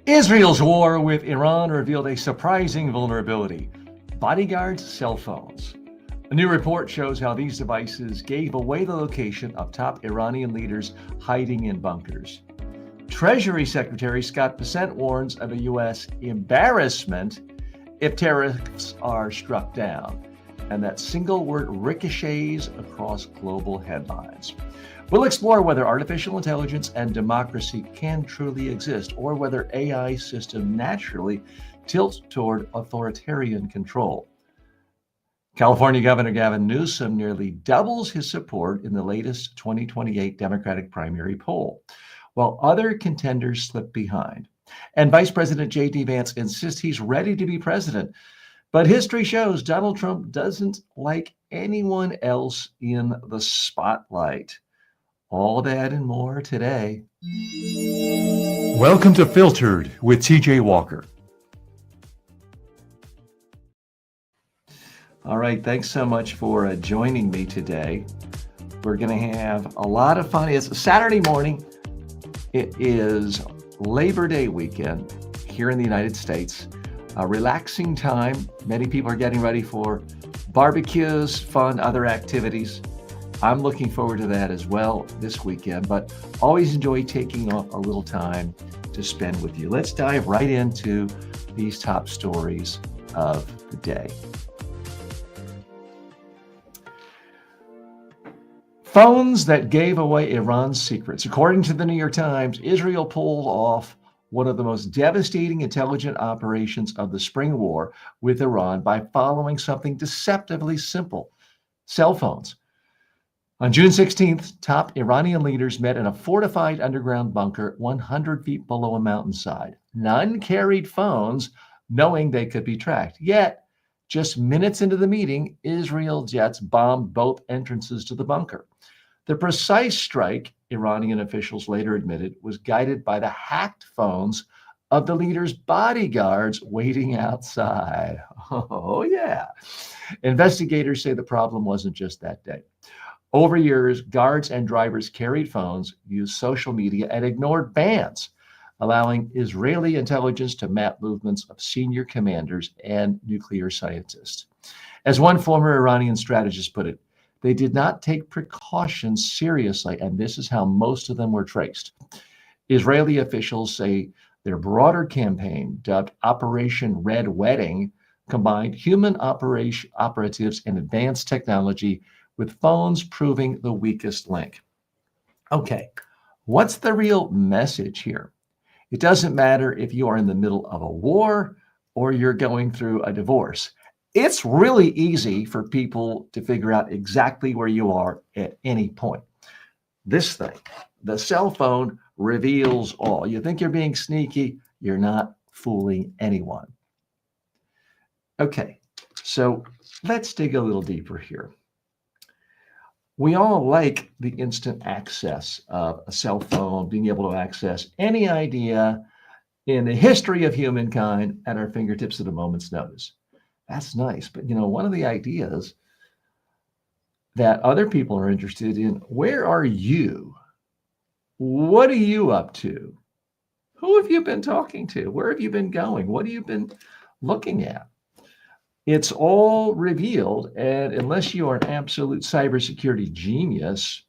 Israel's war with Iran revealed a surprising vulnerability: bodyguards' cell phones. A new report shows how these devices gave away the location of top Iranian leaders hiding in bunkers. Treasury Secretary Scott Bessent warns of a U.S. embarrassment if tariffs are struck down, and that single word ricochets across global headlines. We'll explore whether artificial intelligence and democracy can truly exist, or whether AI systems naturally tilt toward authoritarian control. California Governor Gavin Newsom nearly doubles his support in the latest 2028 Democratic primary poll, while other contenders slip behind. And Vice President J.D. Vance insists he's ready to be president. But history shows Donald Trump doesn't like anyone else in the spotlight. All that and more today. Welcome to Filtered with TJ Walker. All right, thanks so much for joining me today. We're going to have a lot of fun. It's Saturday morning. It is Labor Day weekend here in the United States. A relaxing time. Many people are getting ready for barbecues, fun, other activities. I'm looking forward to that as well this weekend, but always enjoy taking off a little time to spend with you. Let's dive right into these top stories of the day. Phones that gave away Iran's secrets. According to the New York Times, Israel pulled off one of the most devastating intelligence operations of the Spring War with Iran by following something deceptively simple: cell phones. On June 16th, top Iranian leaders met in a fortified underground bunker 100 feet below a mountainside. None carried phones, knowing they could be tracked. Yet, just minutes into the meeting, Israel jets bombed both entrances to the bunker. The precise strike, Iranian officials later admitted, was guided by the hacked phones of the leaders' bodyguards waiting outside. Oh, yeah. Investigators say the problem wasn't just that day. Over years, guards and drivers carried phones, used social media, and ignored bans, allowing Israeli intelligence to map movements of senior commanders and nuclear scientists. As one former Iranian strategist put it, they did not take precautions seriously, and this is how most of them were traced. Israeli officials say their broader campaign, dubbed Operation Red Wedding, combined human operatives and advanced technology, with phones proving the weakest link. Okay, what's the real message here? It doesn't matter if you are in the middle of a war or you're going through a divorce. It's really easy for people to figure out exactly where you are at any point. This thing, the cell phone, reveals all. You think you're being sneaky, you're not fooling anyone. Okay, so let's dig a little deeper here. We all like the instant access of a cell phone, being able to access any idea in the history of humankind at our fingertips at a moment's notice. That's nice. But, one of the ideas that other people are interested in: where are you? What are you up to? Who have you been talking to? Where have you been going? What have you been looking at? It's all revealed, and unless you are an absolute cybersecurity genius,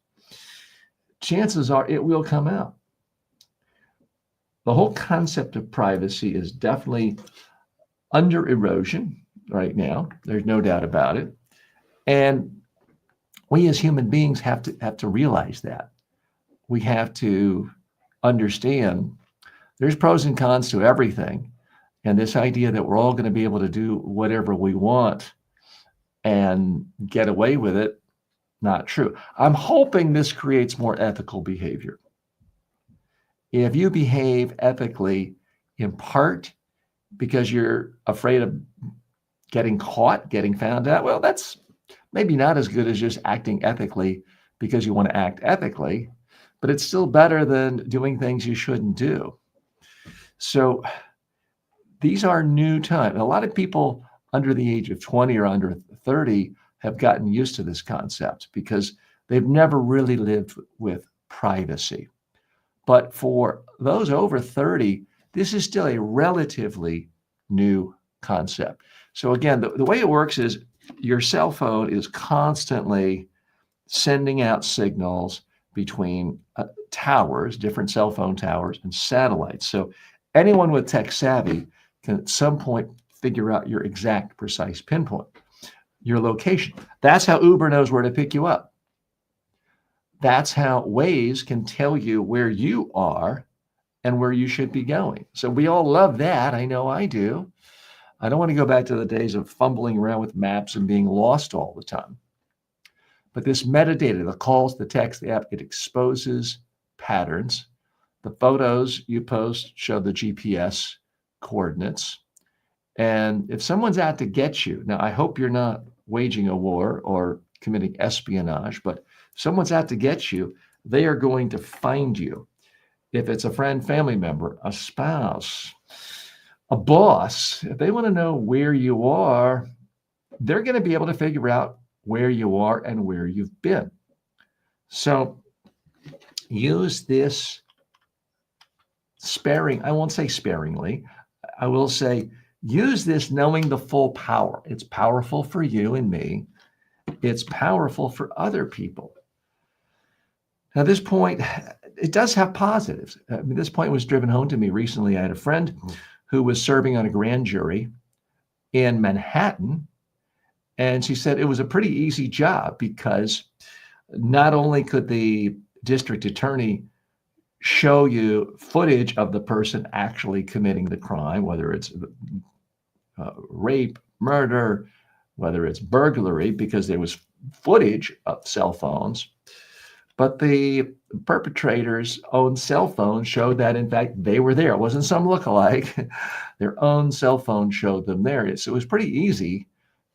chances are it will come out. The whole concept of privacy is definitely under erosion right now. There's no doubt about it. And we as human beings have to realize that. We have to understand there's pros and cons to everything. And this idea that we're all going to be able to do whatever we want and get away with it, not true. I'm hoping this creates more ethical behavior. If you behave ethically, in part because you're afraid of getting caught, getting found out, well, that's maybe not as good as just acting ethically because you want to act ethically, but it's still better than doing things you shouldn't do. So these are new times. A lot of people under the age of 20 or under 30 have gotten used to this concept because they've never really lived with privacy. But for those over 30, this is still a relatively new concept. So again, the way it works is your cell phone is constantly sending out signals between towers, different cell phone towers, and satellites. So anyone with tech savvy can at some point figure out your exact precise pinpoint, your location. That's how Uber knows where to pick you up. That's how Waze can tell you where you are and where you should be going. So we all love that. I know I do. I don't want to go back to the days of fumbling around with maps and being lost all the time. But this metadata, the calls, the text, the app, it exposes patterns. The photos you post show the GPS coordinates. And if someone's out to get you, now I hope you're not waging a war or committing espionage, but if someone's out to get you, they are going to find you. If it's a friend, family member, a spouse, a boss, if they want to know where you are, they're going to be able to figure out where you are and where you've been. So use this I won't say sparingly, I will say use this knowing the full power. It's powerful for you and me. It's powerful for other people. Now, this point, it does have positives. I mean, this point was driven home to me recently. I had a friend who was serving on a grand jury in Manhattan, and she said it was a pretty easy job because not only could the district attorney show you footage of the person actually committing the crime, whether it's rape, murder, whether it's burglary, because there was footage of cell phones, but the perpetrator's own cell phone showed that, in fact, they were there. It wasn't some lookalike. Their own cell phone showed them there. So it was pretty easy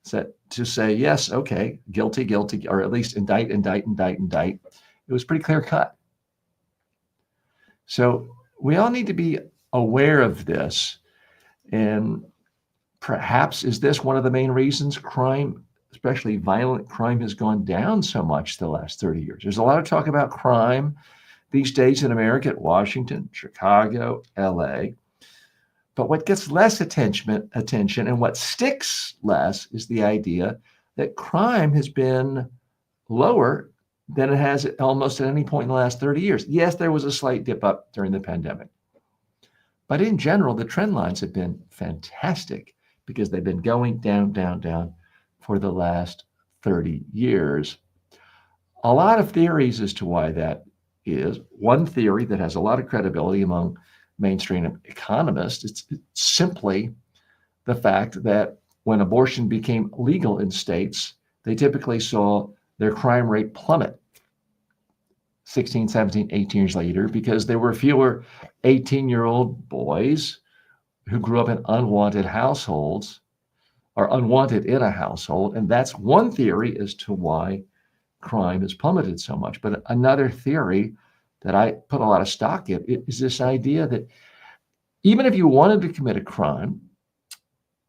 to say, yes, okay, guilty, or at least indict. It was pretty clear cut. So we all need to be aware of this. And perhaps is this one of the main reasons crime, especially violent crime, has gone down so much the last 30 years? There's a lot of talk about crime these days in America, Washington, Chicago, LA. But what gets less attention and what sticks less is the idea that crime has been lower than it has almost at any point in the last 30 years. Yes, there was a slight dip up during the pandemic. But in general, the trend lines have been fantastic because they've been going down for the last 30 years. A lot of theories as to why that is. One theory that has a lot of credibility among mainstream economists, it's simply the fact that when abortion became legal in states, they typically saw their crime rate plummet 16, 17, 18 years later because there were fewer 18-year-old boys who grew up in unwanted households or unwanted in a household. And that's one theory as to why crime has plummeted so much. But another theory that I put a lot of stock in is this idea that even if you wanted to commit a crime,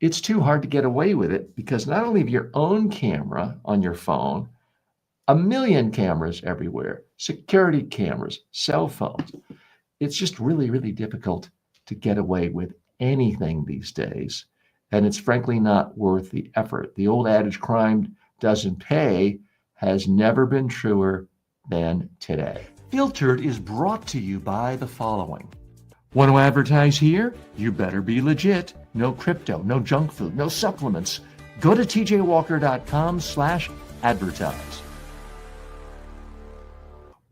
it's too hard to get away with it because not only of your own camera on your phone, a million cameras everywhere, security cameras, cell phones. It's just really, really difficult to get away with anything these days. And it's frankly not worth the effort. The old adage, crime doesn't pay, has never been truer than today. Filtered is brought to you by the following. Want to advertise here? You better be legit. No crypto, no junk food, no supplements. Go to tjwalker.com/advertise.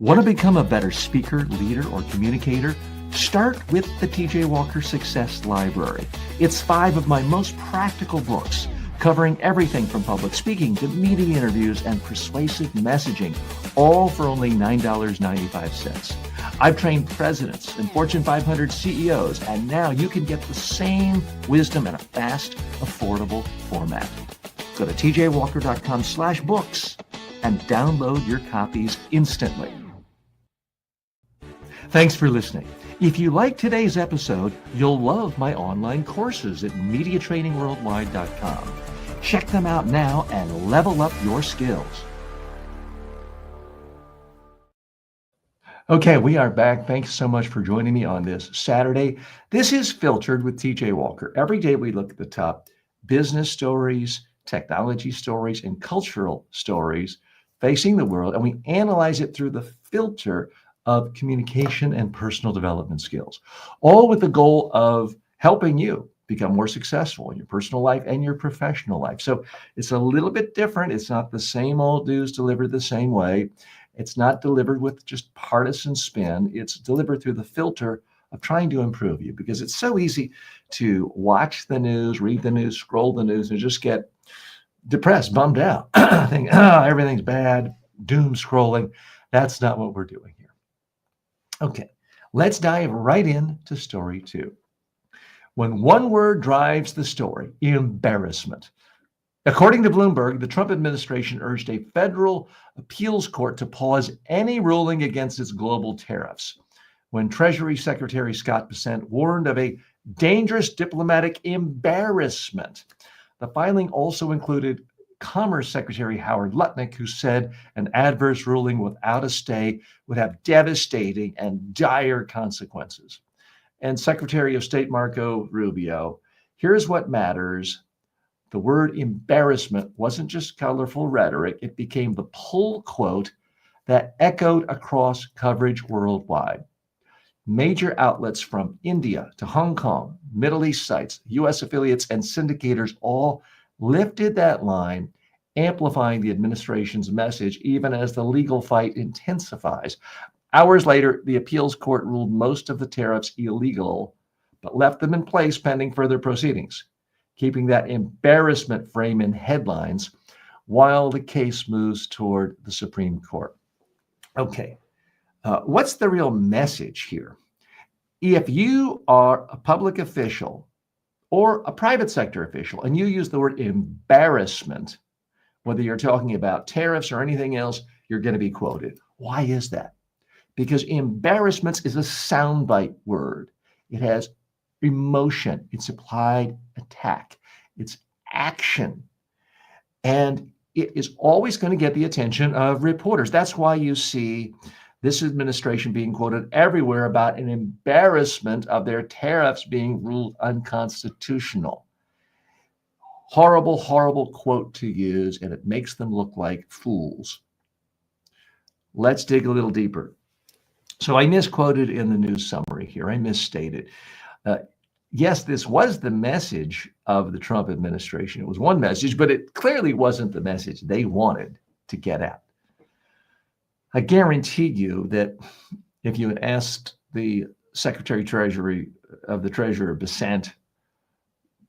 Want to become a better speaker, leader, or communicator? Start with the TJ Walker Success Library. It's 5 of my most practical books, covering everything from public speaking to media interviews and persuasive messaging, all for only $9.95. I've trained presidents and Fortune 500 CEOs, and now you can get the same wisdom in a fast, affordable format. Go to tjwalker.com/books and download your copies instantly. Thanks for listening. If you like today's episode, you'll love my online courses at MediaTrainingWorldwide.com. Check them out now and level up your skills. Okay, we are back. Thanks so much for joining me on this Saturday. This is Filtered with TJ Walker. Every day we look at the top business stories, technology stories, and cultural stories facing the world, and we analyze it through the filter of communication and personal development skills, all with the goal of helping you become more successful in your personal life and your professional life. So it's a little bit different. It's not the same old news delivered the same way. It's not delivered with just partisan spin. It's delivered through the filter of trying to improve you, because it's so easy to watch the news, read the news, scroll the news, and just get depressed, bummed out, think, everything's bad, doom scrolling. That's not what we're doing here. Okay, let's dive right into story 2. When one word drives the story, embarrassment. According to Bloomberg, the Trump administration urged a federal appeals court to pause any ruling against its global tariffs when Treasury Secretary Scott Bessent warned of a dangerous diplomatic embarrassment. The filing also included Commerce Secretary Howard Lutnick, who said an adverse ruling without a stay would have devastating and dire consequences. And Secretary of State Marco Rubio, here's what matters. The word embarrassment wasn't just colorful rhetoric, it became the pull quote that echoed across coverage worldwide. Major outlets from India to Hong Kong, Middle East sites, US affiliates, and syndicators all lifted that line, amplifying the administration's message even as the legal fight intensifies. Hours later, the appeals court ruled most of the tariffs illegal, but left them in place pending further proceedings, keeping that embarrassment frame in headlines while the case moves toward the Supreme Court. Okay, what's the real message here? If you are a public official or a private sector official and you use the word embarrassment, whether you're talking about tariffs or anything else, you're going to be quoted. Why is that? Because embarrassment is a soundbite word. It has emotion, it's applied attack, it's action, and it is always going to get the attention of reporters. That's why you see this administration being quoted everywhere about an embarrassment of their tariffs being ruled unconstitutional. Horrible, horrible quote to use, and it makes them look like fools. Let's dig a little deeper. So I misquoted in the news summary here. I misstated. Yes, this was the message of the Trump administration. It was one message, but it clearly wasn't the message they wanted to get out. I guarantee you that if you had asked the Secretary Treasury of the Treasurer Bessent,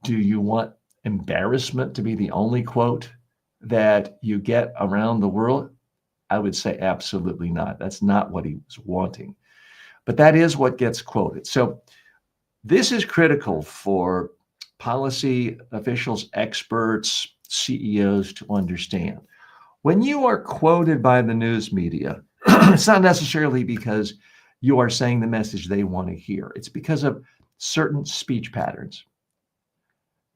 do you want embarrassment to be the only quote that you get around the world? I would say absolutely not. That's not what he was wanting. But that is what gets quoted. So this is critical for policy officials, experts, CEOs to understand. When you are quoted by the news media, it's not necessarily because you are saying the message they want to hear. It's because of certain speech patterns.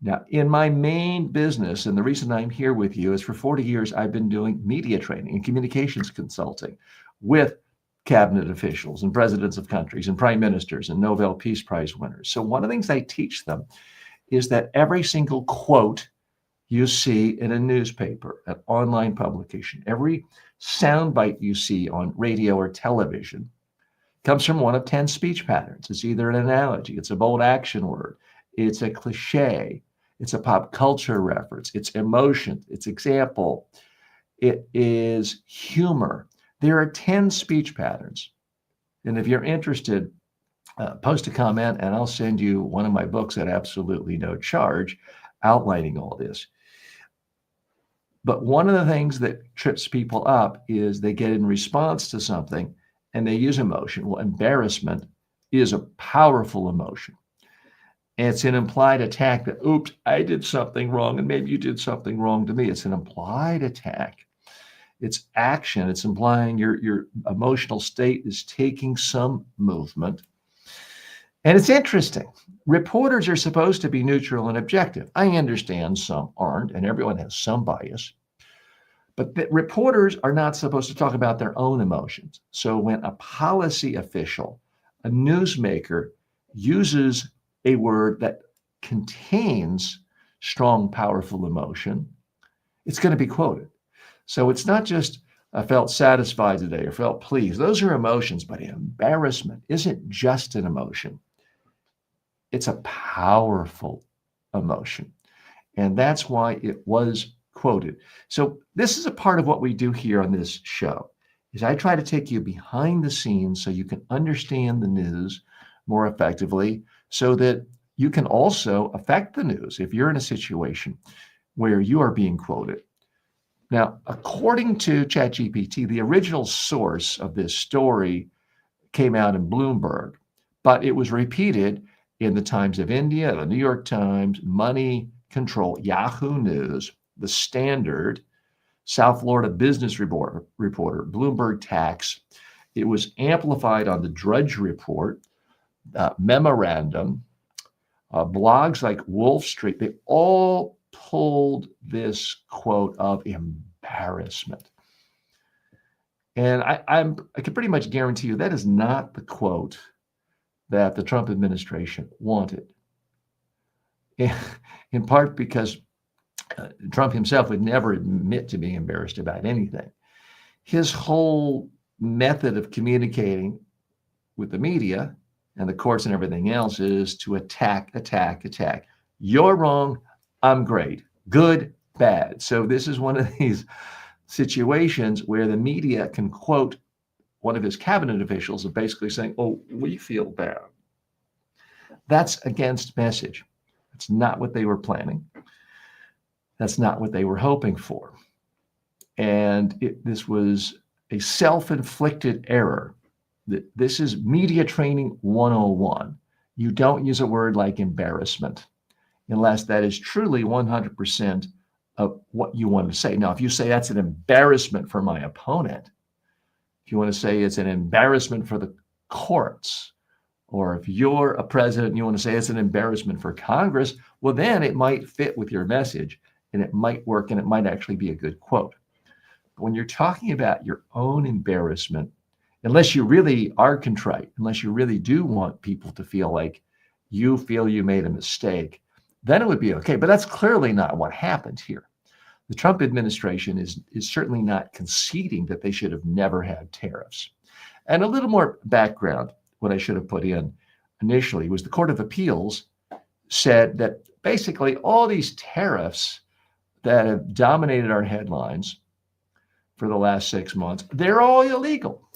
Now, in my main business, and the reason I'm here with you is for 40 years, I've been doing media training and communications consulting with cabinet officials and presidents of countries and prime ministers and Nobel Peace Prize winners. So one of the things I teach them is that every single quote you see in a newspaper, an online publication, every soundbite you see on radio or television comes from one of 10 speech patterns. It's either an analogy, it's a bold action word, it's a cliche, it's a pop culture reference, it's emotion, it's example, it is humor. There are 10 speech patterns. And if you're interested, post a comment and I'll send you one of my books at absolutely no charge outlining all this. But one of the things that trips people up is they get in response to something and they use emotion. Well, embarrassment is a powerful emotion. And it's an implied attack that, oops, I did something wrong and maybe you did something wrong to me. It's an implied attack. It's action. It's implying your emotional state is taking some movement. And it's interesting. Reporters are supposed to be neutral and objective. I understand some aren't, and everyone has some bias. But the reporters are not supposed to talk about their own emotions. So when a policy official, a newsmaker, uses a word that contains strong, powerful emotion, it's going to be quoted. So it's not just I felt satisfied today or felt pleased. Those are emotions, but embarrassment isn't just an emotion. It's a powerful emotion. And that's why it was quoted. So this is a part of what we do here on this show, is I try to take you behind the scenes so you can understand the news more effectively, so that you can also affect the news if you're in a situation where you are being quoted. Now, according to ChatGPT, the original source of this story came out in Bloomberg, but it was repeated in the Times of India, the New York Times, Money Control, Yahoo News, The Standard, South Florida Business Reporter, Bloomberg Tax. It was amplified on the Drudge Report, Memorandum, blogs like Wolf Street. They all pulled this quote of embarrassment. And I can pretty much guarantee you that is not the quote that the Trump administration wanted. In part because Trump himself would never admit to being embarrassed about anything. His whole method of communicating with the media and the courts and everything else is to attack. You're wrong. I'm great. Good, bad. So this is one of these situations where the media can quote one of his cabinet officials of basically saying, oh, we feel bad. That's against message. That's not what they were planning. That's not what they were hoping for. And this was a self-inflicted error. This is media training 101. You don't use a word like embarrassment unless that is truly 100% of what you want to say. Now, if you say that's an embarrassment for my opponent, if you want to say it's an embarrassment for the courts, or if you're a president and you want to say it's an embarrassment for Congress, well, then it might fit with your message and it might work and it might actually be a good quote. But when you're talking about your own embarrassment, unless you really are contrite, unless you really do want people to feel like you feel you made a mistake, then it would be okay. But that's clearly not what happened here. The Trump administration is certainly not conceding that they should have never had tariffs. And a little more background, what I should have put in initially was the Court of Appeals said that basically all these tariffs that have dominated our headlines for the last 6 months, they're all illegal.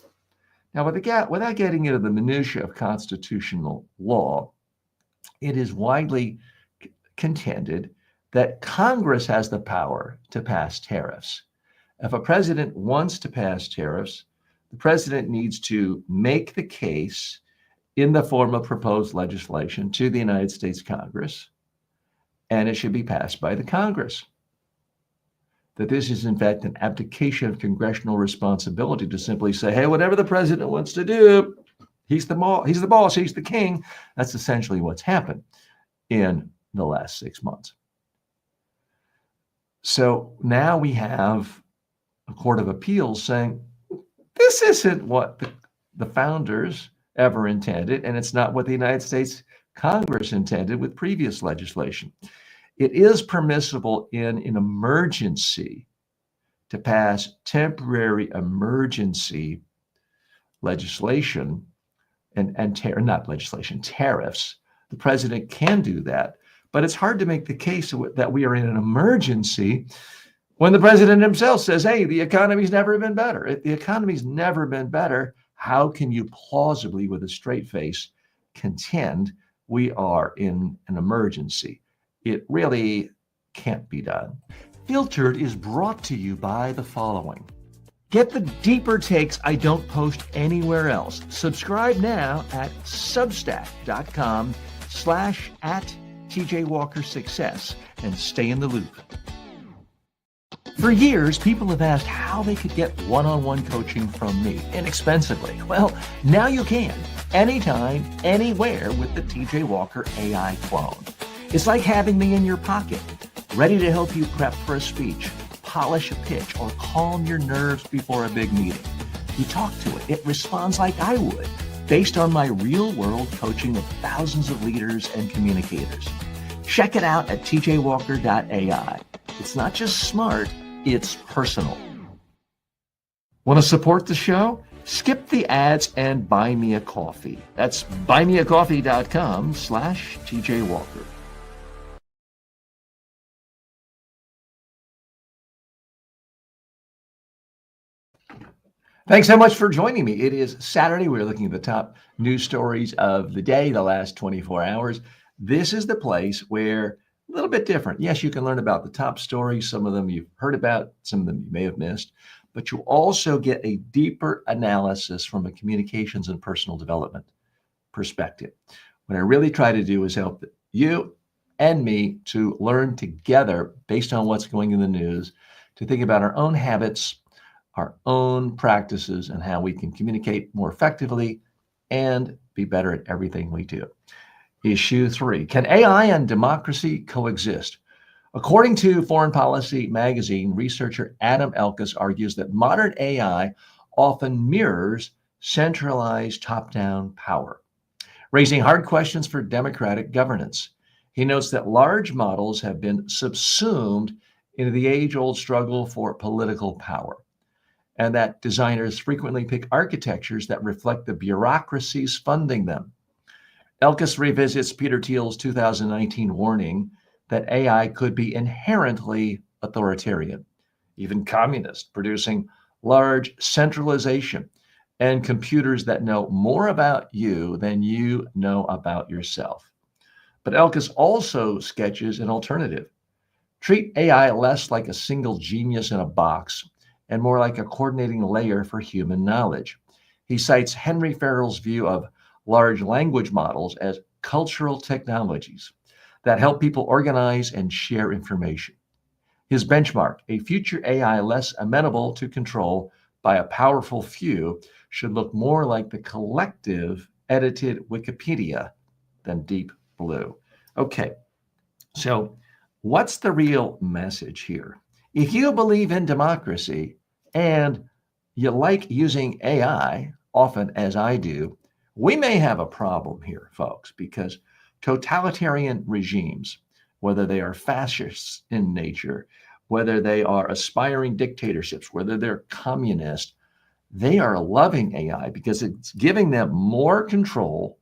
Now, without getting into the minutia of constitutional law, it is widely contended that Congress has the power to pass tariffs. If a president wants to pass tariffs, the president needs to make the case in the form of proposed legislation to the United States Congress, and it should be passed by the Congress. That this is, in fact, an abdication of congressional responsibility to simply say, hey, whatever the president wants to do, he's the boss, he's the king. That's essentially what's happened in the last 6 months. So now we have a Court of Appeals saying, this isn't what the founders ever intended, and it's not what the United States Congress intended with previous legislation. It is permissible in an emergency to pass temporary emergency legislation tariffs. The president can do that, but it's hard to make the case that we are in an emergency when the president himself says, hey, the economy's never been better. If the economy's never been better, how can you plausibly, with a straight face, contend we are in an emergency? It really can't be done. Filtered is brought to you by the following. Get the deeper takes I don't post anywhere else. Subscribe now at substack.com/@TJWalkerSuccess and stay in the loop. For years, people have asked how they could get one-on-one coaching from me inexpensively. Well, now you can, anytime, anywhere with the TJ Walker AI clone. It's like having me in your pocket, ready to help you prep for a speech, polish a pitch or calm your nerves before a big meeting. You talk to it. It responds like I would, based on my real-world coaching of thousands of leaders and communicators. Check it out at tjwalker.ai. It's not just smart, it's personal. Want to support the show? Skip the ads and buy me a coffee. That's buymeacoffee.com/tjwalker. Thanks so much for joining me. It is Saturday. We're looking at the top news stories of the day, the last 24 hours. This is the place where a little bit different. Yes, you can learn about the top stories. Some of them you've heard about, some of them you may have missed, but you also get a deeper analysis from a communications and personal development perspective. What I really try to do is help you and me to learn together based on what's going in the news, to think about our own habits, our own practices, and how we can communicate more effectively and be better at everything we do. Issue 3, can AI and democracy coexist? According to Foreign Policy magazine, researcher Adam Elkus argues that modern AI often mirrors centralized top-down power, raising hard questions for democratic governance. He notes that large models have been subsumed into the age-old struggle for political power, and that designers frequently pick architectures that reflect the bureaucracies funding them. Elkus revisits Peter Thiel's 2019 warning that AI could be inherently authoritarian, even communist, producing large centralization and computers that know more about you than you know about yourself. But Elkus also sketches an alternative. Treat AI less like a single genius in a box and more like a coordinating layer for human knowledge. He cites Henry Farrell's view of large language models as cultural technologies that help people organize and share information. His benchmark, a future AI less amenable to control by a powerful few, should look more like the collective edited Wikipedia than Deep Blue. Okay, so what's the real message here? If you believe in democracy and you like using AI, often as I do, we may have a problem here, folks, because totalitarian regimes, whether they are fascists in nature, whether they are aspiring dictatorships, whether they're communist, they are loving AI because it's giving them more control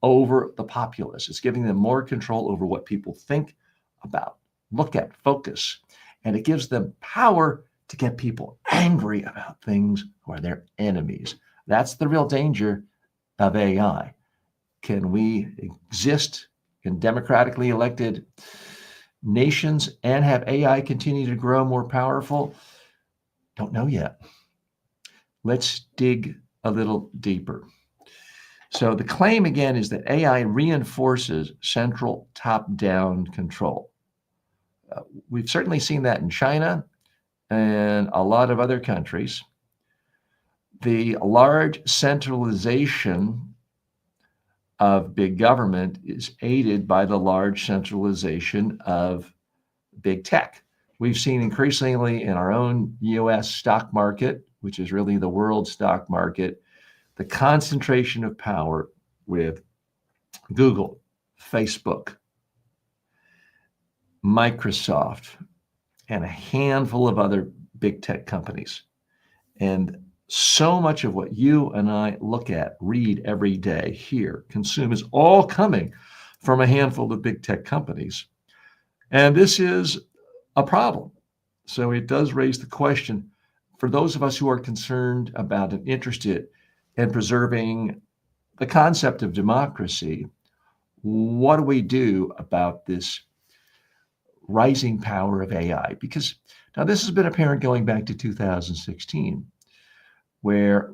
over the populace. It's giving them more control over what people think about, look at, focus, and it gives them power to get people angry about things who are their enemies. That's the real danger of AI. Can we exist in democratically elected nations and have AI continue to grow more powerful? Don't know yet. Let's dig a little deeper. So the claim again is that AI reinforces central top-down control. We've certainly seen that in China and a lot of other countries. The large centralization of big government is aided by the large centralization of big tech. We've seen increasingly in our own US stock market, which is really the world stock market, the concentration of power with Google, Facebook, Microsoft, and a handful of other big tech companies. And so much of what you and I look at, read every day, hear, consume is all coming from a handful of big tech companies. And this is a problem. So it does raise the question for those of us who are concerned about and interested in preserving the concept of democracy, what do we do about this rising power of AI? Because now this has been apparent going back to 2016, where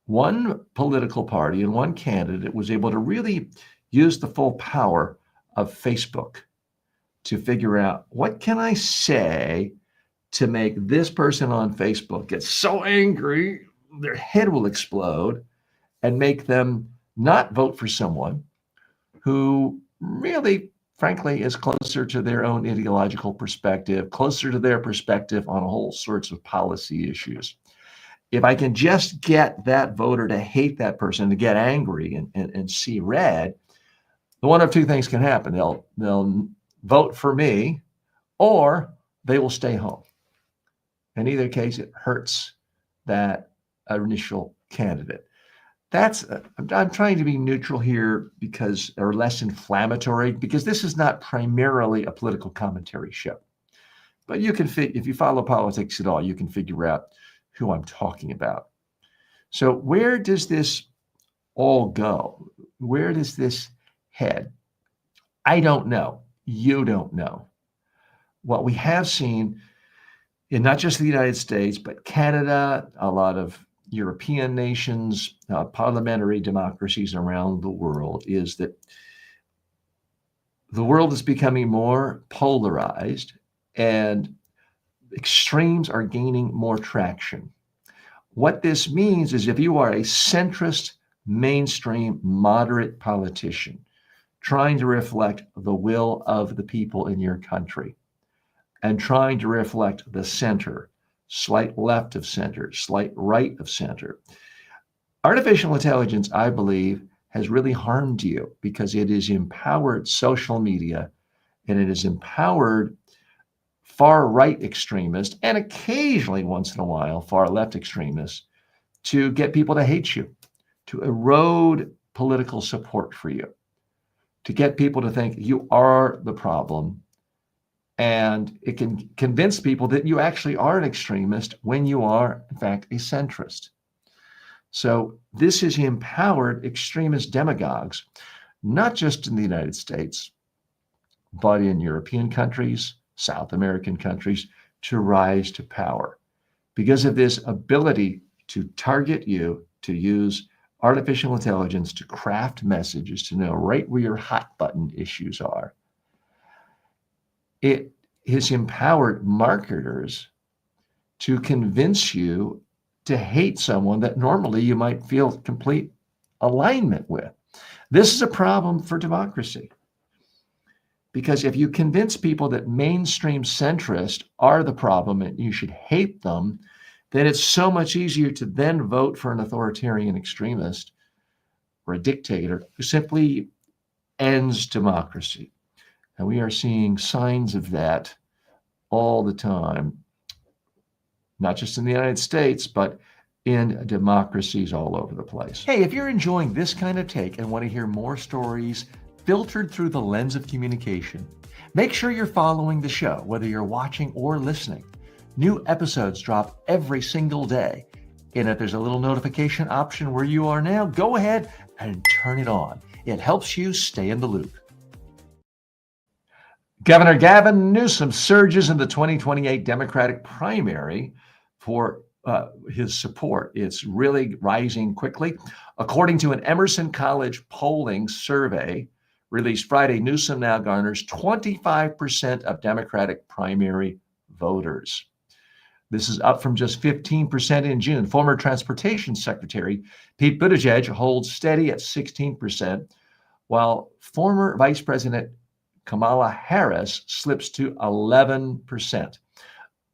one political party and one candidate was able to really use the full power of Facebook to figure out, what can I say to make this person on Facebook get so angry their head will explode, and make them not vote for someone who really frankly, is closer to their own ideological perspective, closer to their perspective on a whole sorts of policy issues. If I can just get that voter to hate that person, to get angry and see red, one of two things can happen. They'll vote for me, or they will stay home. In either case, it hurts that initial candidate. I'm trying to be neutral here or less inflammatory, because this is not primarily a political commentary show. But if you follow politics at all, you can figure out who I'm talking about. So where does this all go? Where does this head? I don't know. You don't know. What we have seen in not just the United States, but Canada, a lot of European nations, parliamentary democracies around the world, is that the world is becoming more polarized and extremes are gaining more traction. What this means is if you are a centrist, mainstream, moderate politician trying to reflect the will of the people in your country and trying to reflect the center, slight left of center, slight right of center, artificial intelligence, I believe, has really harmed you because it has empowered social media and it has empowered far right extremists and occasionally, once in a while, far left extremists to get people to hate you, to erode political support for you, to get people to think you are the problem. And it can convince people that you actually are an extremist when you are, in fact, a centrist. So this has empowered extremist demagogues, not just in the United States, but in European countries, South American countries, to rise to power. Because of this ability to target you, to use artificial intelligence to craft messages, to know right where your hot button issues are, it has empowered marketers to convince you to hate someone that normally you might feel complete alignment with. This is a problem for democracy. Because if you convince people that mainstream centrists are the problem and you should hate them, then it's so much easier to then vote for an authoritarian extremist or a dictator who simply ends democracy. And we are seeing signs of that all the time, not just in the United States, but in democracies all over the place. Hey, if you're enjoying this kind of take and want to hear more stories filtered through the lens of communication, make sure you're following the show, whether you're watching or listening. New episodes drop every single day. And if there's a little notification option where you are now, go ahead and turn it on. It helps you stay in the loop. Governor Gavin Newsom surges in the 2028 Democratic primary for his support. It's really rising quickly. According to an Emerson College polling survey released Friday, Newsom now garners 25% of Democratic primary voters. This is up from just 15% in June. Former Transportation Secretary Pete Buttigieg holds steady at 16%, while former Vice President Kamala Harris slips to 11%.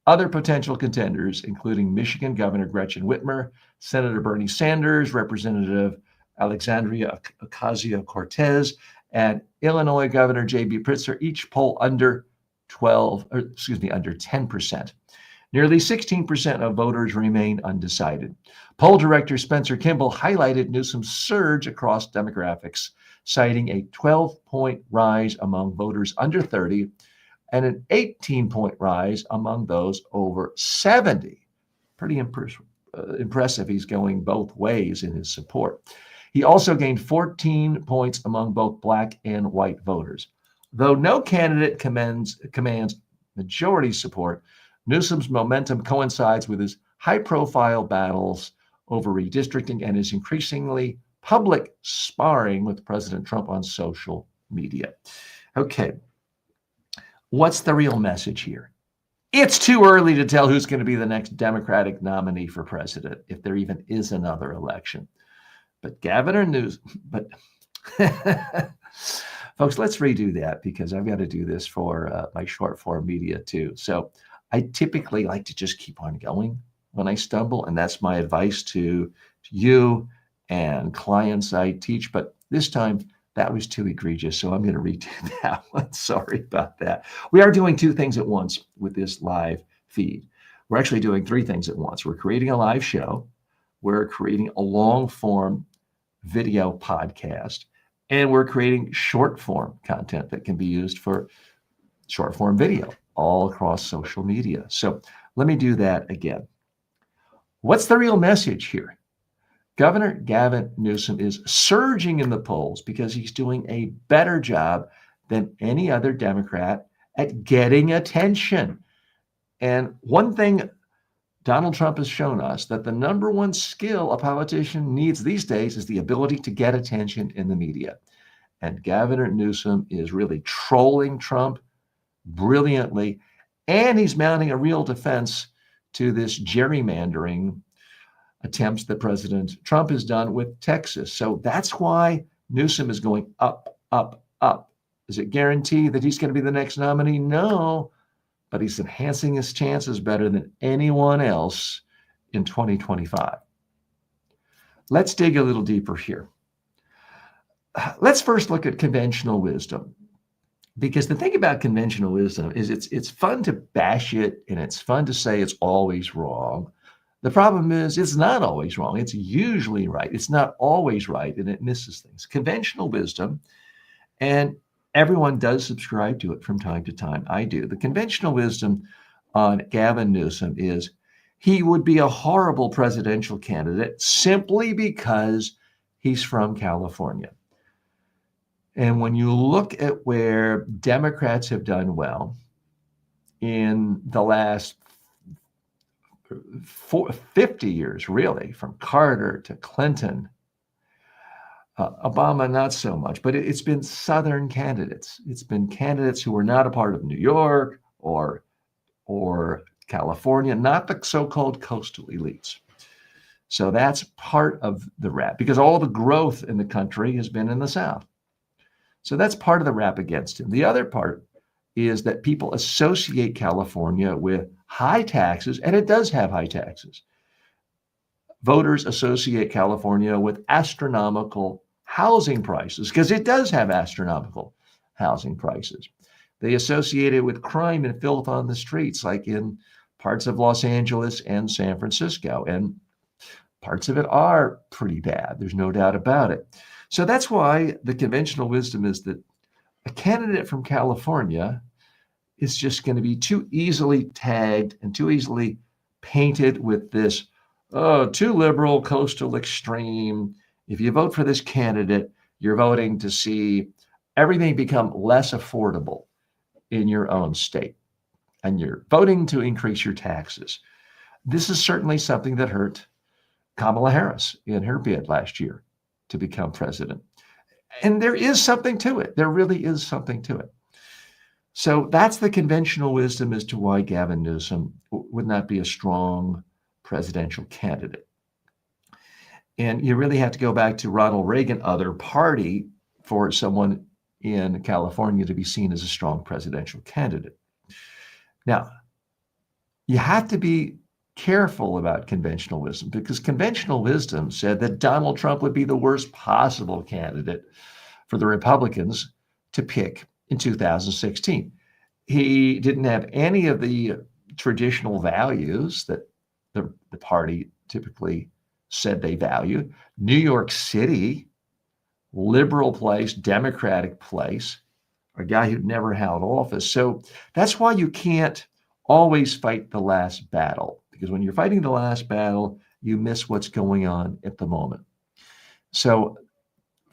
Other potential contenders, including Michigan Governor Gretchen Whitmer, Senator Bernie Sanders, Representative Alexandria Ocasio-Cortez, and Illinois Governor J.B. Pritzker, each poll under 10%. Nearly 16% of voters remain undecided. Poll director Spencer Kimball highlighted Newsom's surge across demographics, citing a 12-point rise among voters under 30 and an 18-point rise among those over 70. Pretty impressive. He's going both ways in his support. He also gained 14 points among both Black and white voters. Though no candidate commands majority support, Newsom's momentum coincides with his high-profile battles over redistricting and his increasingly public sparring with President Trump on social media. Okay, what's the real message here? It's too early to tell who's going to be the next Democratic nominee for president, if there even is another election. But Folks, let's redo that because I've got to do this for my short form media too. So I typically like to just keep on going when I stumble, and that's my advice to you and clients I teach. But this time, that was too egregious, so I'm going to redo that one. Sorry about that. We are doing two things at once with this live feed. We're actually doing three things at once. We're creating a live show. We're creating a long form video podcast, and we're creating short form content that can be used for short form video all across social media. So let me do that again. What's the real message here? Governor Gavin Newsom is surging in the polls because he's doing a better job than any other Democrat at getting attention. And one thing Donald Trump has shown us, that the number one skill a politician needs these days is the ability to get attention in the media. And Governor Newsom is really trolling Trump brilliantly, and he's mounting a real defense to this gerrymandering attempts that President Trump has done with Texas. So that's why Newsom is going up, up, up. Is it guaranteed that he's going to be the next nominee? No, but he's enhancing his chances better than anyone else in 2025. Let's dig a little deeper here. Let's first look at conventional wisdom, because the thing about conventional wisdom is it's fun to bash it and it's fun to say it's always wrong. The problem is it's not always wrong. It's usually right. It's not always right, and it misses things. Conventional wisdom, and everyone does subscribe to it from time to time. I do. The conventional wisdom on Gavin Newsom is he would be a horrible presidential candidate simply because he's from California. And when you look at where Democrats have done well in the last 50 years, really, from Carter to Clinton, Obama, not so much, but it's been Southern candidates. It's been candidates who were not a part of New York or California, not the so-called coastal elites. So that's part of the rap, because all the growth in the country has been in the South. So that's part of the rap against him. The other part is that people associate California with high taxes, and it does have high taxes. Voters associate California with astronomical housing prices because it does have astronomical housing prices. They associate it with crime and filth on the streets, like in parts of Los Angeles and San Francisco. And parts of it are pretty bad. There's no doubt about it. So that's why the conventional wisdom is that a candidate from California is just going to be too easily tagged and too easily painted with this, too liberal, coastal extreme. If you vote for this candidate, you're voting to see everything become less affordable in your own state, and you're voting to increase your taxes. This is certainly something that hurt Kamala Harris in her bid last year to become president. And there is something to it. There really is something to it. So that's the conventional wisdom as to why Gavin Newsom would not be a strong presidential candidate. And you really have to go back to Ronald Reagan, other party, for someone in California to be seen as a strong presidential candidate. Now, you have to be careful about conventional wisdom, because conventional wisdom said that Donald Trump would be the worst possible candidate for the Republicans to pick in 2016. He didn't have any of the traditional values that the party typically said they value. New York City, liberal place, democratic place, a guy who'd never held office. So that's why you can't always fight the last battle, because when you're fighting the last battle, you miss what's going on at the moment. So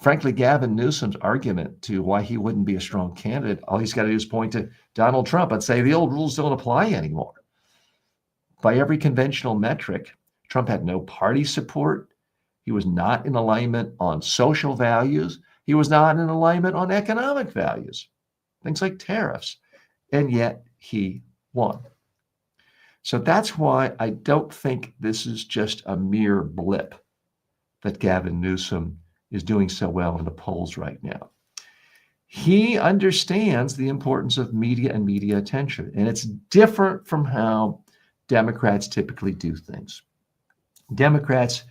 frankly, Gavin Newsom's argument to why he wouldn't be a strong candidate, all he's got to do is point to Donald Trump and say the old rules don't apply anymore. By every conventional metric, Trump had no party support. He was not in alignment on social values. He was not in alignment on economic values, things like tariffs. And yet he won. So that's why I don't think this is just a mere blip that Gavin Newsom is doing so well in the polls right now. He understands the importance of media and media attention, and it's different from how Democrats typically do things. Democrats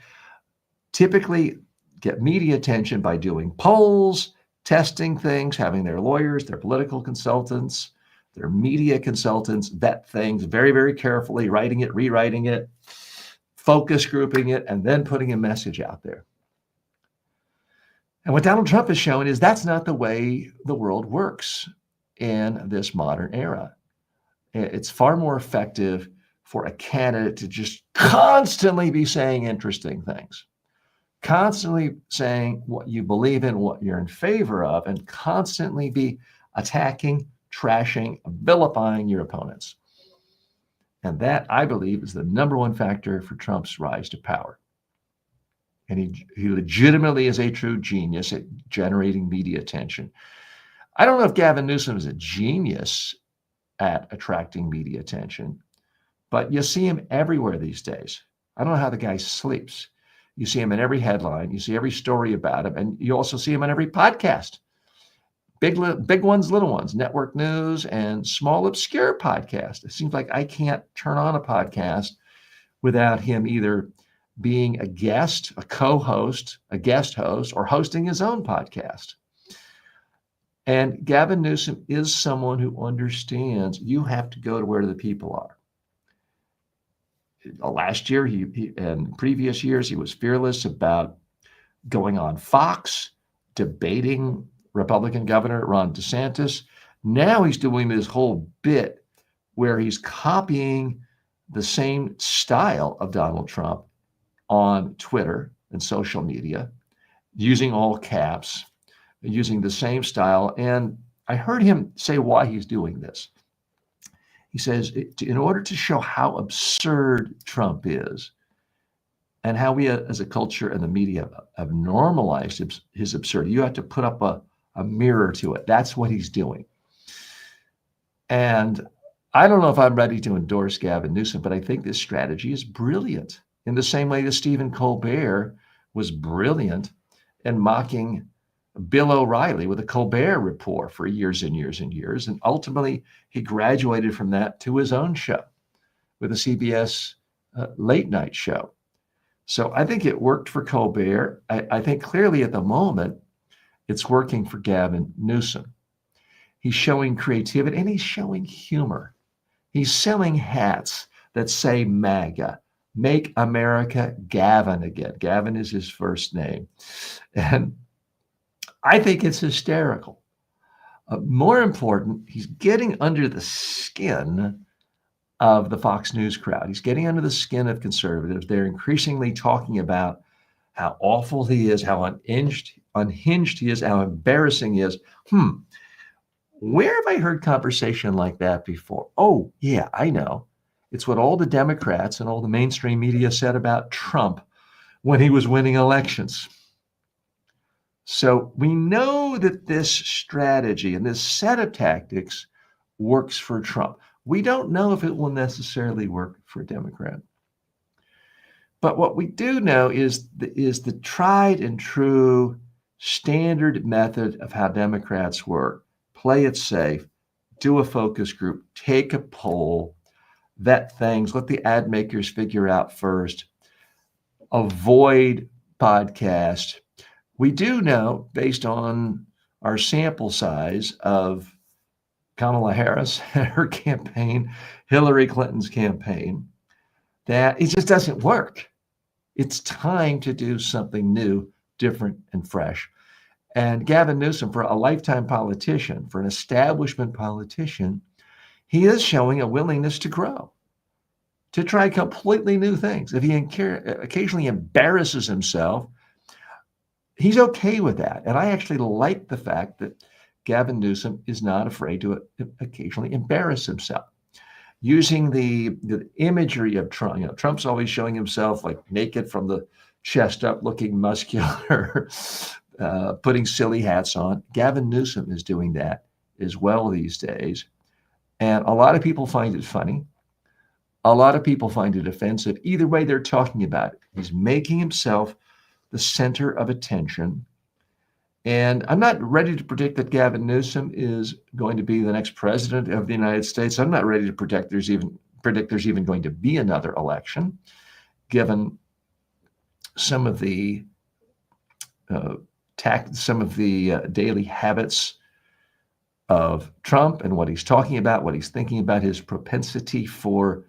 typically get media attention by doing polls, testing things, having their lawyers, their political consultants, their media consultants vet things very, very carefully, writing it, rewriting it, focus grouping it, and then putting a message out there. And what Donald Trump has shown is that's not the way the world works in this modern era. It's far more effective for a candidate to just constantly be saying interesting things, constantly saying what you believe in, what you're in favor of, and constantly be attacking, trashing, vilifying your opponents. And that, I believe, is the number one factor for Trump's rise to power. And he legitimately is a true genius at generating media attention. I don't know if Gavin Newsom is a genius at attracting media attention, but you see him everywhere these days. I don't know how the guy sleeps. You see him in every headline. You see every story about him. And you also see him on every podcast. Big ones, little ones, network news, and small, obscure podcasts. It seems like I can't turn on a podcast without him either being a guest, a co-host, a guest host, or hosting his own podcast. And Gavin Newsom is someone who understands you have to go to where the people are. Last year, and previous years, he was fearless about going on Fox, debating Republican Governor Ron DeSantis. Now he's doing this whole bit where he's copying the same style of Donald Trump on Twitter and social media, using all caps, using the same style. And I heard him say why he's doing this. He says, in order to show how absurd Trump is and how we as a culture and the media have normalized his absurdity, you have to put up a mirror to it. That's what he's doing. And I don't know if I'm ready to endorse Gavin Newsom, but I think this strategy is brilliant. In the same way that Stephen Colbert was brilliant in mocking Bill O'Reilly with a Colbert Report for years and years and years. And ultimately, he graduated from that to his own show with a CBS late night show. So I think it worked for Colbert. I think clearly at the moment, it's working for Gavin Newsom. He's showing creativity and he's showing humor. He's selling hats that say MAGA. Make America Gavin again. Gavin is his first name. And I think it's hysterical. More important, he's getting under the skin of the Fox News crowd. He's getting under the skin of conservatives. They're increasingly talking about how awful he is, how unhinged he is, how embarrassing he is. Where have I heard conversation like that before? Oh, yeah, I know. It's what all the Democrats and all the mainstream media said about Trump when he was winning elections. So we know that this strategy and this set of tactics works for Trump. We don't know if it will necessarily work for a Democrat. But what we do know is the tried and true standard method of how Democrats work. Play it safe, do a focus group, take a poll, vet things, let the ad makers figure out first, avoid podcast. We do know, based on our sample size of Kamala Harris, her campaign, Hillary Clinton's campaign, that it just doesn't work. It's time to do something new, different, and fresh. And Gavin Newsom, for a lifetime politician, for an establishment politician, he is showing a willingness to grow, to try completely new things. If he occasionally embarrasses himself, he's okay with that. And I actually like the fact that Gavin Newsom is not afraid to occasionally embarrass himself. Using the imagery of Trump, Trump's always showing himself like naked from the chest up, looking muscular, putting silly hats on. Gavin Newsom is doing that as well these days. And a lot of people find it funny. A lot of people find it offensive. Either way, they're talking about it. He's making himself the center of attention. And I'm not ready to predict that Gavin Newsom is going to be the next president of the United States. I'm not ready to predict there's even going to be another election, given some of the daily habits of Trump and what he's talking about, what he's thinking about, his propensity for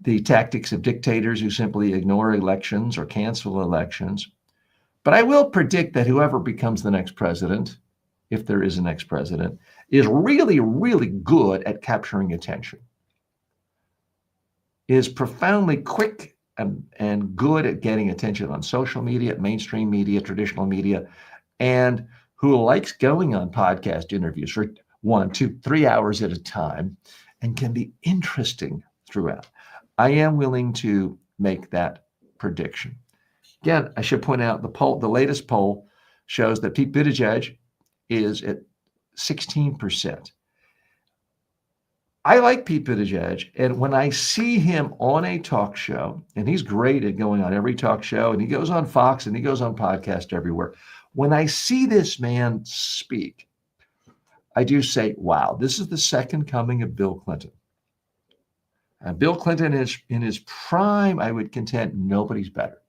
the tactics of dictators who simply ignore elections or cancel elections. But I will predict that whoever becomes the next president, if there is a next president, is really, really good at capturing attention, is profoundly quick and good at getting attention on social media, mainstream media, traditional media, and who likes going on podcast interviews for 1, 2, 3 hours at a time and can be interesting throughout. I am willing to make that prediction. Again, I should point out the latest poll shows that Pete Buttigieg is at 16%. I like Pete Buttigieg, and when I see him on a talk show, and he's great at going on every talk show, and he goes on Fox and he goes on podcast everywhere. When I see this man speak, I do say, wow, this is the second coming of Bill Clinton. And Bill Clinton is in his prime, I would contend nobody's better.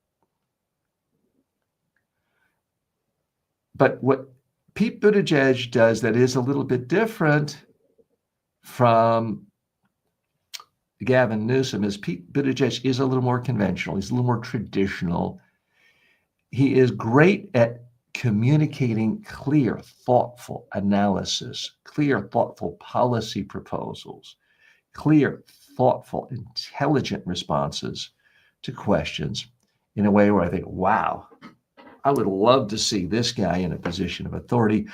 But what Pete Buttigieg does that is a little bit different from Gavin Newsom is Pete Buttigieg is a little more conventional. He's a little more traditional. He is great at communicating clear, thoughtful analysis, clear, thoughtful policy proposals, clear, thoughtful, intelligent responses to questions in a way where I think, wow, I would love to see this guy in a position of authority.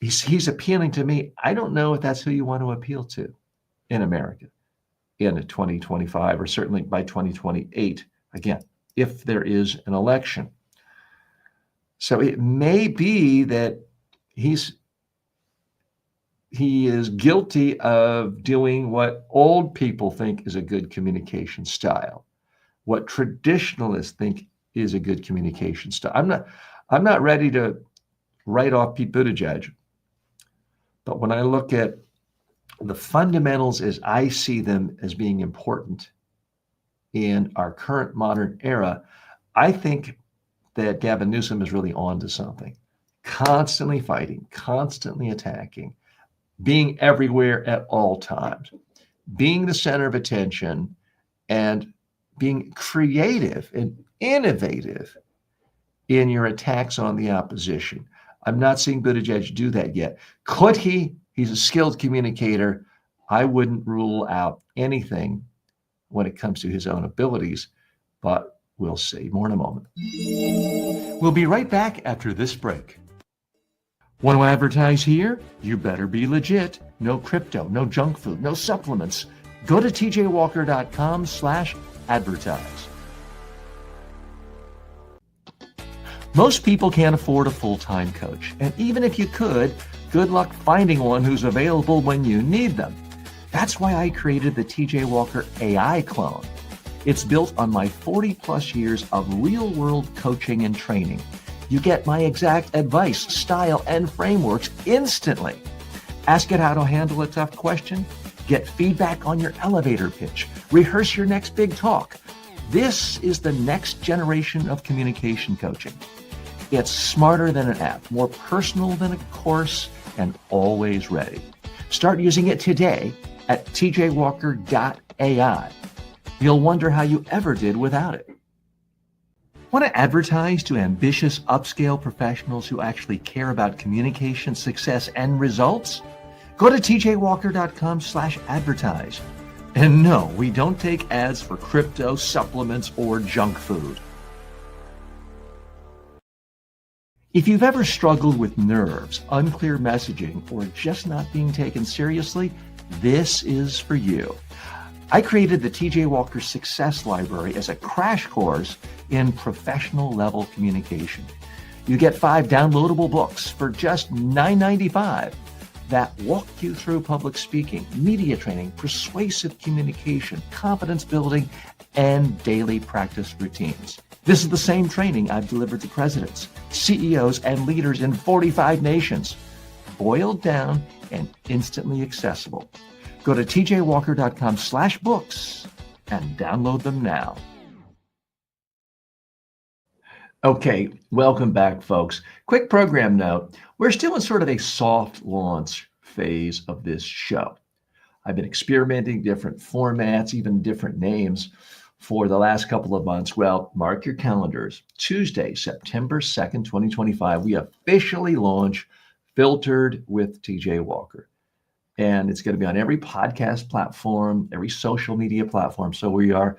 He's appealing to me. I don't know if that's who you want to appeal to in America in 2025 or certainly by 2028, again, if there is an election. So it may be that he is guilty of doing what old people think is a good communication style, what traditionalists think is a good communication style. I'm not ready to write off Pete Buttigieg, but when I look at the fundamentals as I see them as being important in our current modern era, I think that Gavin Newsom is really on to something. Constantly fighting, constantly attacking, being everywhere at all times, being the center of attention, and being creative and innovative in your attacks on the opposition. I'm not seeing Buttigieg do that yet. Could he? He's a skilled communicator. I wouldn't rule out anything when it comes to his own abilities, but we'll see. More in a moment. We'll be right back after this break. Want to advertise here? You better be legit. No crypto, no junk food, no supplements. Go to tjwalker.com/advertise. Most people can't afford a full-time coach, and even if you could, good luck finding one who's available when you need them. That's why I created the TJ Walker AI clone. It's built on my 40-plus years of real-world coaching and training. You get my exact advice, style, and frameworks instantly. Ask it how to handle a tough question, get feedback on your elevator pitch, rehearse your next big talk. This is the next generation of communication coaching. It's smarter than an app, more personal than a course, and always ready. Start using it today at tjwalker.ai. You'll wonder how you ever did without it. Want to advertise to ambitious upscale professionals who actually care about communication, success, and results? Go to tjwalker.com/advertise. And no, we don't take ads for crypto, supplements, or junk food. If you've ever struggled with nerves, unclear messaging, or just not being taken seriously, this is for you. I created the TJ Walker Success Library as a crash course in professional level communication. You get 5 downloadable books for just $9.95 that walk you through public speaking, media training, persuasive communication, confidence building, and daily practice routines. This is the same training I've delivered to presidents, CEOs, and leaders in 45 nations, boiled down and instantly accessible. Go to tjwalker.com/books and download them now. Okay, welcome back, folks. Quick program note. We're still in sort of a soft launch phase of this show. I've been experimenting different formats, even different names for the last couple of months. Well, mark your calendars. Tuesday, September 2nd, 2025, we officially launch Filtered with TJ Walker. And it's going to be on every podcast platform, every social media platform. So we are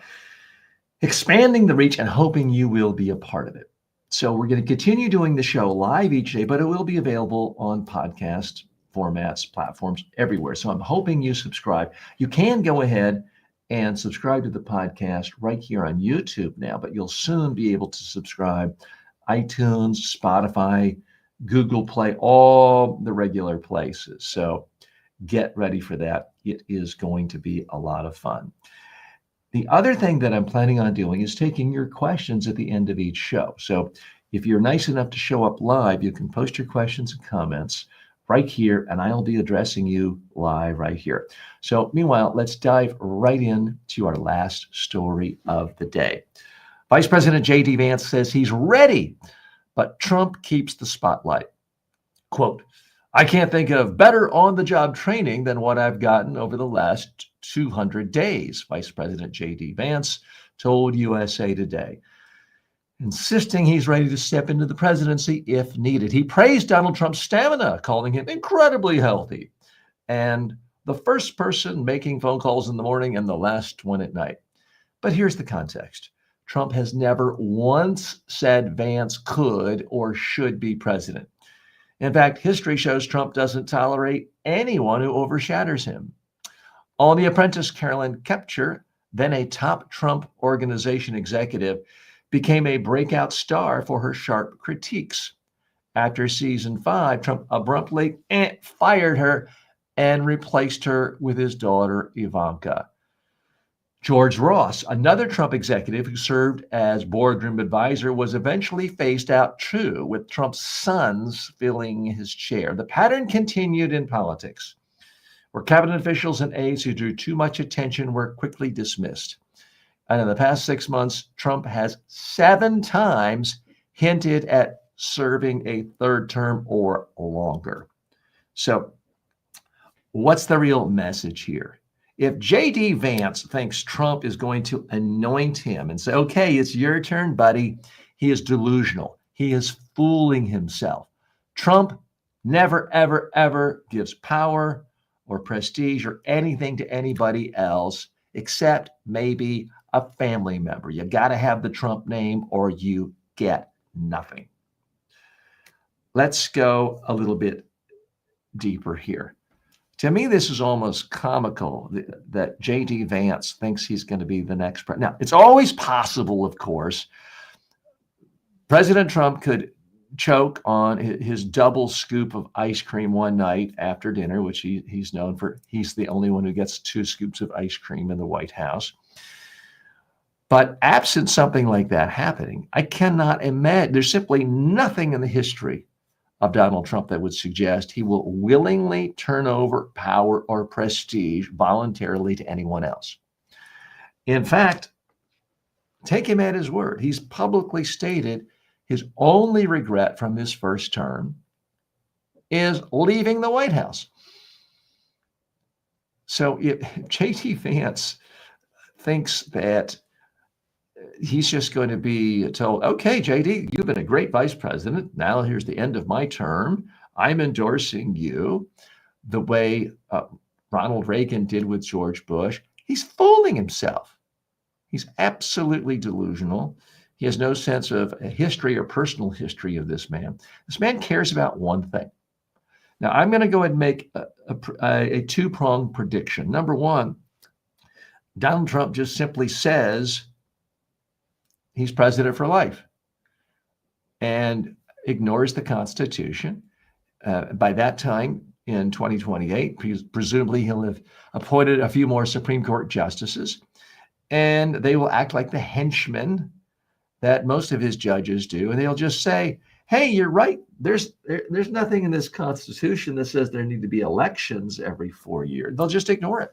expanding the reach and hoping you will be a part of it. So we're going to continue doing the show live each day, but it will be available on podcast formats, platforms, everywhere. So I'm hoping you subscribe. You can go ahead and subscribe to the podcast right here on YouTube now, but you'll soon be able to subscribe iTunes, Spotify, Google Play, all the regular places. So get ready for that. It is going to be a lot of fun. The other thing that I'm planning on doing is taking your questions at the end of each show. So if you're nice enough to show up live, you can post your questions and comments right here, and I'll be addressing you live right here. So meanwhile, let's dive right in to our last story of the day. Vice President J.D. Vance says he's ready, but Trump keeps the spotlight. Quote, "I can't think of better on-the-job training than what I've gotten over the last 200 days," Vice President J.D. Vance told USA Today, insisting he's ready to step into the presidency if needed. He praised Donald Trump's stamina, calling him incredibly healthy, and the first person making phone calls in the morning and the last one at night. But here's the context. Trump has never once said Vance could or should be president. In fact, history shows Trump doesn't tolerate anyone who overshadows him. On The Apprentice, Carolyn Kepcher, then a top Trump organization executive, became a breakout star for her sharp critiques. After season 5, Trump abruptly fired her and replaced her with his daughter, Ivanka. George Ross, another Trump executive who served as boardroom advisor, was eventually phased out too, with Trump's sons filling his chair. The pattern continued in politics, where cabinet officials and aides who drew too much attention were quickly dismissed. And in the past 6 months, Trump has 7 times hinted at serving a third term or longer. So what's the real message here? If J.D. Vance thinks Trump is going to anoint him and say, okay, it's your turn, buddy, he is delusional. He is fooling himself. Trump never, ever, ever gives power or prestige or anything to anybody else except maybe a family member. You got to have the Trump name or you get nothing. Let's go a little bit deeper here. To me, this is almost comical that J.D. Vance thinks he's going to be the next president. Now, it's always possible, of course. President Trump could choke on his double scoop of ice cream one night after dinner, which he's known for. He's the only one who gets 2 scoops of ice cream in the White House. But absent something like that happening, I cannot imagine. There's simply nothing in the history of Donald Trump that would suggest he will willingly turn over power or prestige voluntarily to anyone else. In fact, take him at his word. He's publicly stated his only regret from his first term is leaving the White House. So if J.D. Vance thinks that he's just going to be told, okay, JD, you've been a great vice president. Now here's the end of my term. I'm endorsing you the way Ronald Reagan did with George Bush. He's fooling himself. He's absolutely delusional. He has no sense of a history or personal history of this man. This man cares about one thing. Now, I'm going to go ahead and make a two-pronged prediction. Number one, Donald Trump just simply says he's president for life and ignores the Constitution. By that time, in 2028, presumably he'll have appointed a few more Supreme Court justices, and they will act like the henchmen that most of his judges do, and they'll just say, hey, you're right. There's nothing in this Constitution that says there need to be elections every 4 years. They'll just ignore it.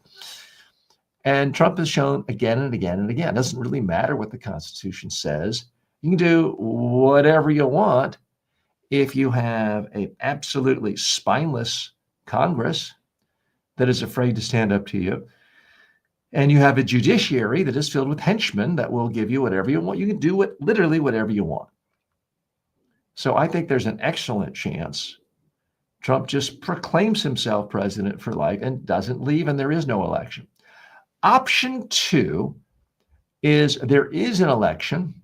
And Trump has shown again and again and again, it doesn't really matter what the Constitution says. You can do whatever you want if you have an absolutely spineless Congress that is afraid to stand up to you, and you have a judiciary that is filled with henchmen that will give you whatever you want. You can do literally whatever you want. So I think there's an excellent chance Trump just proclaims himself president for life and doesn't leave, and there is no election. Option 2 is there is an election,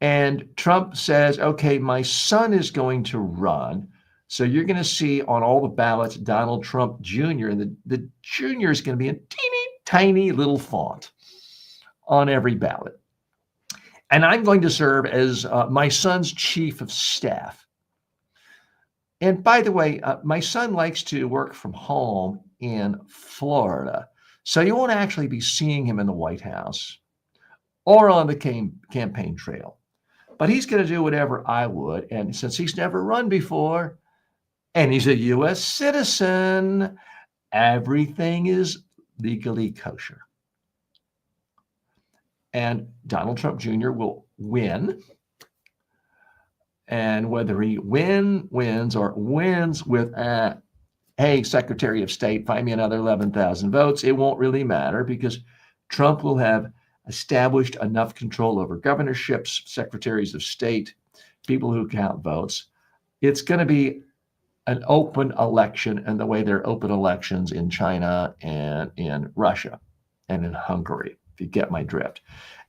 and Trump says, okay, my son is going to run. So you're going to see on all the ballots Donald Trump Jr., and the Jr. is going to be in teeny tiny little font on every ballot. And I'm going to serve as my son's chief of staff. And by the way, my son likes to work from home in Florida. So you won't actually be seeing him in the White House or on the campaign trail. But he's going to do whatever I would. And since he's never run before, and he's a U.S. citizen, everything is legally kosher. And Donald Trump Jr. will win. And whether he wins or wins with, hey, Secretary of State, find me another 11,000 votes, it won't really matter because Trump will have established enough control over governorships, secretaries of state, people who count votes. It's going to be an open election, and the way there are open elections in China and in Russia and in Hungary, if you get my drift.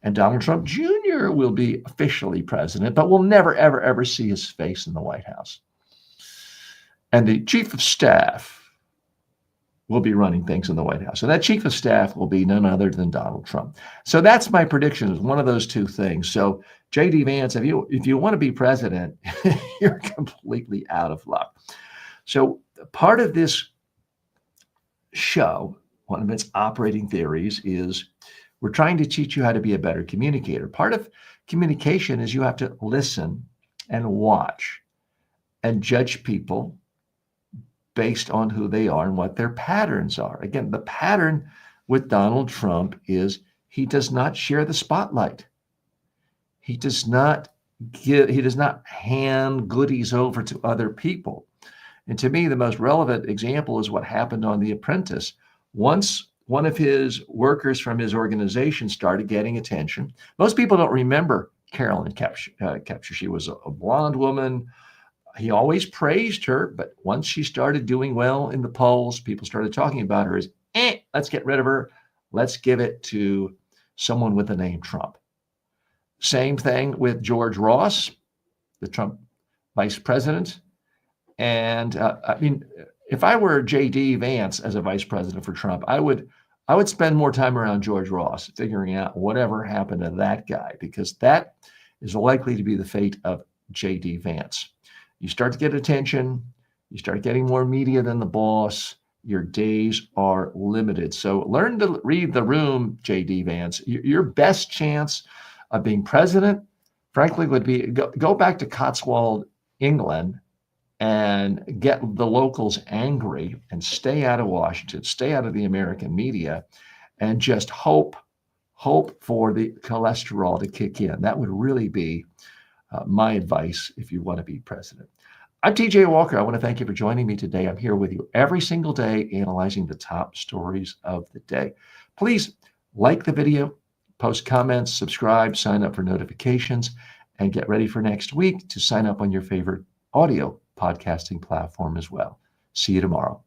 And Donald Trump Jr. will be officially president, but we'll never, ever, ever see his face in the White House. And the chief of staff will be running things in the White House. So that chief of staff will be none other than Donald Trump. So that's my prediction, is one of those two things. So J.D. Vance, if you want to be president, you're completely out of luck. So part of this show, one of its operating theories, is we're trying to teach you how to be a better communicator. Part of communication is you have to listen and watch and judge people based on who they are and what their patterns are. Again, the pattern with Donald Trump is he does not share the spotlight. He does not hand goodies over to other people. And to me, the most relevant example is what happened on The Apprentice. Once one of his workers from his organization started getting attention. Most people don't remember Carolyn Kepcher. She was a blonde woman. He always praised her, but once she started doing well in the polls, people started talking about her as, let's get rid of her. Let's give it to someone with the name Trump. Same thing with George Ross, the Trump vice president. And I mean, if I were J.D. Vance as a vice president for Trump, I would spend more time around George Ross, figuring out whatever happened to that guy, because that is likely to be the fate of J.D. Vance. You start to get attention, you start getting more media than the boss, your days are limited. So learn to read the room, J.D. Vance. Your best chance of being president, frankly, would be go back to Cotswold, England, and get the locals angry and stay out of Washington, stay out of the American media, and just hope for the cholesterol to kick in. That would really be my advice if you want to be president. I'm TJ Walker. I want to thank you for joining me today. I'm here with you every single day analyzing the top stories of the day. Please like the video, post comments, subscribe, sign up for notifications, and get ready for next week to sign up on your favorite audio podcasting platform as well. See you tomorrow.